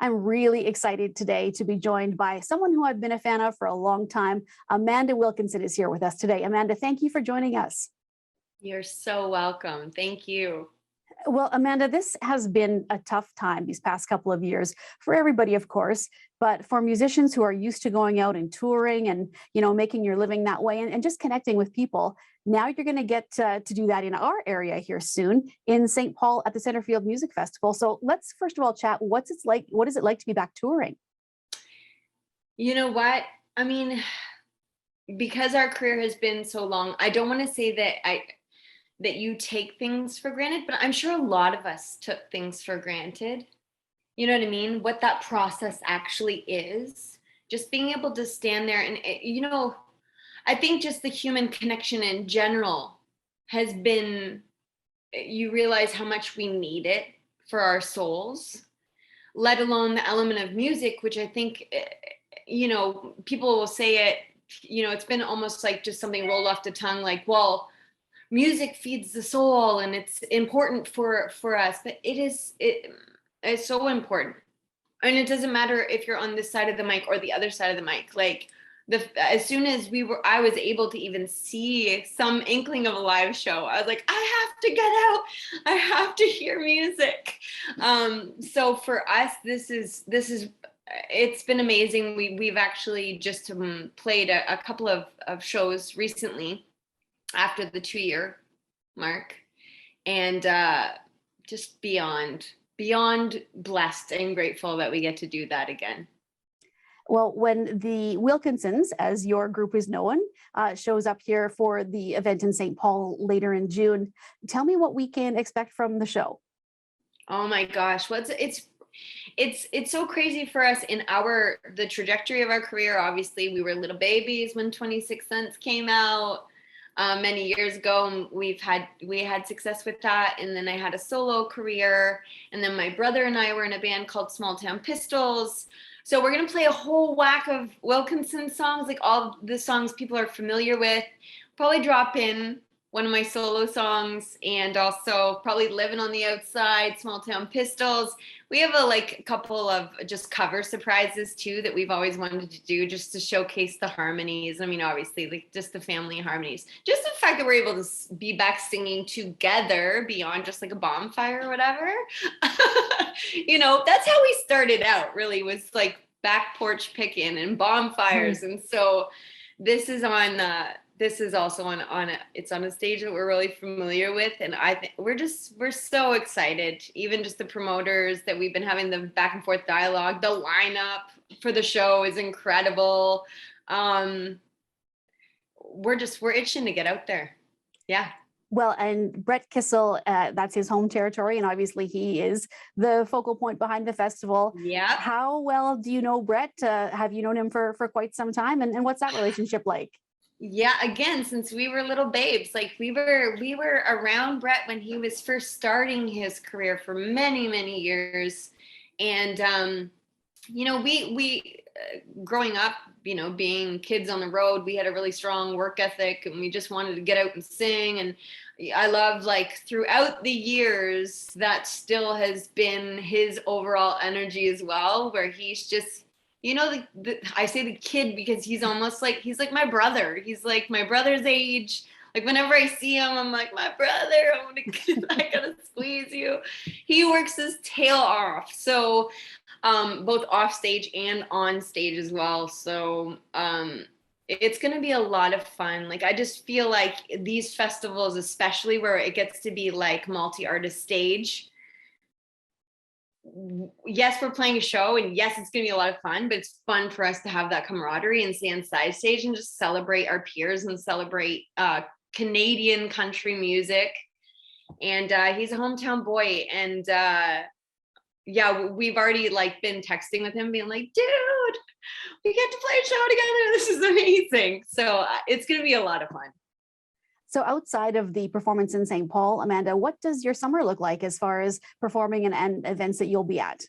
I'm really excited today to be joined by someone who I've been a fan of for a long time. Amanda Wilkinson is here with us today. Amanda, thank you for joining us. You're so welcome. Thank you. Well, Amanda, this has been a tough time these past couple of years for everybody, of course, but for musicians who are used to going out and touring and, making your living that way and just connecting with people. Now you're going to get to do that in our area here soon in St. Paul at the Centerfield Music Festival. So let's first of all chat. What is it like to be back touring? You know what? I mean, because our career has been so long, I don't want to say that you take things for granted, but I'm sure a lot of us took things for granted. You know what I mean? What that process actually is. Just being able to stand there and, I think just the human connection in general has been, you realize how much we need it for our souls, let alone the element of music, which I think, people will say it, it's been almost like just something rolled off the tongue, like, well, music feeds the soul and it's important for us, but it's so important. And it doesn't matter if you're on this side of the mic or the other side of the mic. Like as soon as I was able to even see some inkling of a live show, I was like, I have to get out. I have to hear music. So for us, this is it's been amazing. We've actually just played a couple of shows recently after the 2-year mark, and just beyond blessed and grateful that we get to do that again. Well, when the Wilkinsons, as your group is known, shows up here for the event in St. Paul later in June, tell me what we can expect from the show. Oh my gosh, it's so crazy for us in the trajectory of our career. Obviously, we were little babies when 26 Cents came out. Many years ago, we had success with that, and then I had a solo career, and then my brother and I were in a band called Small Town Pistols. So we're gonna play a whole whack of Wilkinson songs, like all the songs people are familiar with. Probably drop in one of my solo songs, and also probably Living on the Outside, Small Town Pistols. We have a couple of just cover surprises too that we've always wanted to do, just to showcase the harmonies. I mean, obviously, like just the family harmonies. Just the fact that we're able to be back singing together beyond just like a bonfire or whatever. That's how we started out, really, was like back porch picking and bonfires. And so this is also it's on a stage that we're really familiar with, and I think we're so excited. Even just the promoters that we've been having the back and forth dialogue, the lineup for the show is incredible. We're itching to get out there. Yeah. Well, and Brett Kissel, that's his home territory, and obviously he is the focal point behind the festival. Yeah. How well do you know Brett? Have you known him for quite some time, and what's that relationship like? Yeah, again, since we were little babes, like we were around Brett when he was first starting his career for many, many years. And, we growing up, being kids on the road, we had a really strong work ethic, and we just wanted to get out and sing. And I love, like, throughout the years, that still has been his overall energy as well, where he's just, I say the kid because he's like my brother. He's like my brother's age. Like whenever I see him, I'm like, my brother, I gotta squeeze you. He works his tail off. So both off stage and on stage as well. So it's going to be a lot of fun. Like, I just feel like these festivals, especially where it gets to be like multi-artist stage, yes, we're playing a show, and yes, it's going to be a lot of fun, but it's fun for us to have that camaraderie and stay on side stage and just celebrate our peers and celebrate Canadian country music. And he's a hometown boy, and yeah, we've already been texting with him being like, dude, we get to play a show together. This is amazing. So it's going to be a lot of fun. So outside of the performance in St. Paul, Amanda, what does your summer look like as far as performing and events that you'll be at?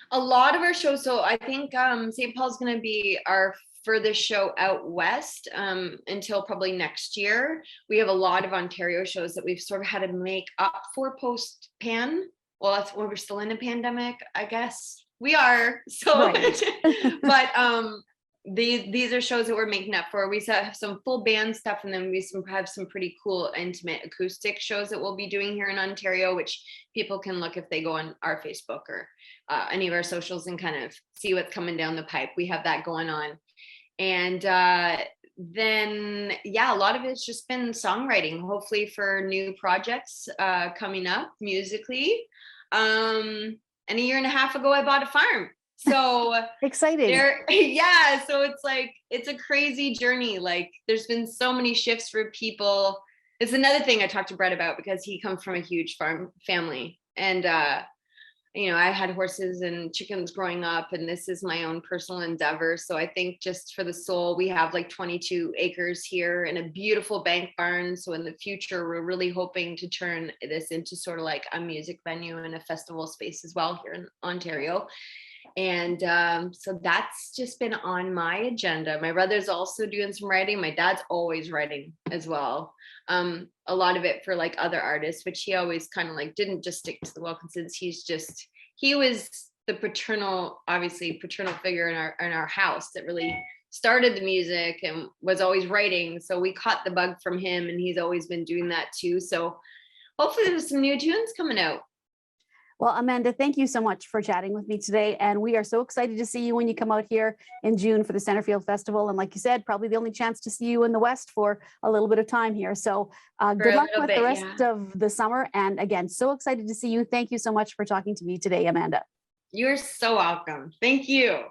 A lot of our shows. So I think St. Paul's going to be our furthest show out west until probably next year. We have a lot of Ontario shows that we've sort of had to make up for post-pan. Well, that's when we're still in a pandemic, I guess. we are. So, Right. but these are shows that we're making up for. We have some full band stuff, and then have some pretty cool intimate acoustic shows that we'll be doing here in Ontario, which people can look if they go on our Facebook or any of our socials and kind of see what's coming down the pipe. We have that going on. And then, yeah, a lot of it's just been songwriting, hopefully for new projects coming up musically. And a year and a half ago, I bought a farm. So exciting. Yeah. So it's like, it's a crazy journey. Like there's been so many shifts for people. It's another thing I talked to Brett about because he comes from a huge farm family. And, I had horses and chickens growing up, and this is my own personal endeavor. So I think just for the soul, we have like 22 acres here and a beautiful bank barn. So in the future, we're really hoping to turn this into sort of like a music venue and a festival space as well here in Ontario. And so that's just been on my agenda. My brother's also doing some writing. My dad's always writing as well. A lot of it for like other artists, which he always kind of like didn't just stick to the Wilkinsons. He was the paternal figure in our house that really started the music and was always writing. So we caught the bug from him, and he's always been doing that too. So hopefully there's some new tunes coming out. Well, Amanda, thank you so much for chatting with me today. And we are so excited to see you when you come out here in June for the Centerfield Festival. And like you said, probably the only chance to see you in the West for a little bit of time here. So good luck with the rest of the summer. And again, so excited to see you. Thank you so much for talking to me today, Amanda. You're so welcome. Thank you.